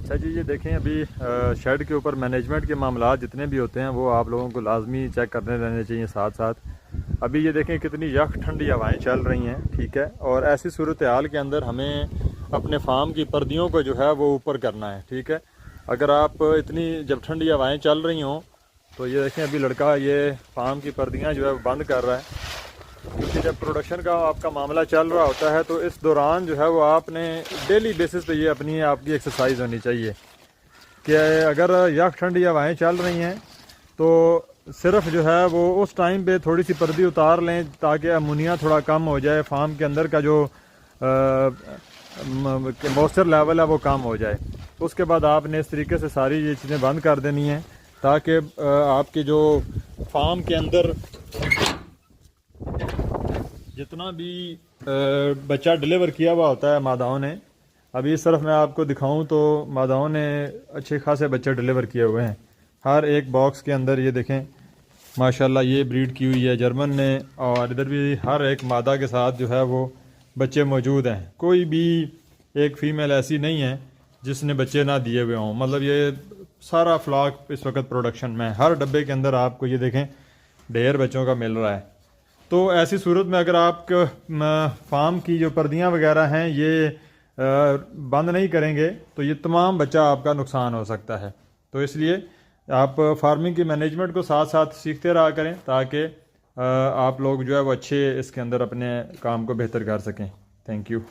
अच्छा जी, ये देखें अभी शेड के ऊपर मैनेजमेंट के मामला जितने भी होते हैं वो आप लोगों को लाजमी चेक करने रहने चाहिए साथ साथ। अभी ये देखें कितनी यख ठंडी हवाएं चल रही हैं, ठीक है। और ऐसी सूरत हाल के अंदर हमें अपने फार्म की पर्दियों को जो है वो ऊपर करना है, ठीक है। अगर आप इतनी जब ठंडी हवाएं चल रही हों तो ये देखें अभी लड़का ये फार्म की पर्दियाँ जो है वो बंद कर रहा है, क्योंकि जब प्रोडक्शन का आपका मामला चल रहा होता है तो इस दौरान जो है वो आपने डेली बेसिस पे ये अपनी आपकी एक्सरसाइज होनी चाहिए कि अगर यख ठंडी हवाएं चल रही हैं तो सिर्फ जो है वो उस टाइम पे थोड़ी सी पर्दी उतार लें ताकि अमोनिया थोड़ा कम हो जाए, फार्म के अंदर का जो मॉइस्चर लेवल है वो कम हो जाए। उसके बाद आपने इस तरीके से सारी ये चीज़ें बंद कर देनी हैं ताकि आपके जो फार्म के अंदर जितना भी बच्चा डिलीवर किया हुआ होता है मादाओं ने, अभी इस तरफ मैं आपको दिखाऊं तो मादाओं ने अच्छे खासे बच्चे डिलीवर किए हुए हैं हर एक बॉक्स के अंदर। ये देखें माशाल्लाह ये ब्रीड की हुई है जर्मन ने, और इधर भी हर एक मादा के साथ जो है वो बच्चे मौजूद हैं। कोई भी एक फ़ीमेल ऐसी नहीं है जिसने बच्चे ना दिए हुए हों। मतलब ये सारा फ्लॉक इस वक्त प्रोडक्शन में, हर डब्बे के अंदर आपको ये देखें ढेर बच्चों का मिल रहा है। तो ऐसी सूरत में अगर आप फार्म की जो पर्दियाँ वगैरह हैं ये बंद नहीं करेंगे तो ये तमाम बच्चा आपका नुकसान हो सकता है। तो इसलिए आप फार्मिंग की मैनेजमेंट को साथ साथ सीखते रहा करें ताकि आप लोग जो है वो अच्छे इसके अंदर अपने काम को बेहतर कर सकें। Thank you.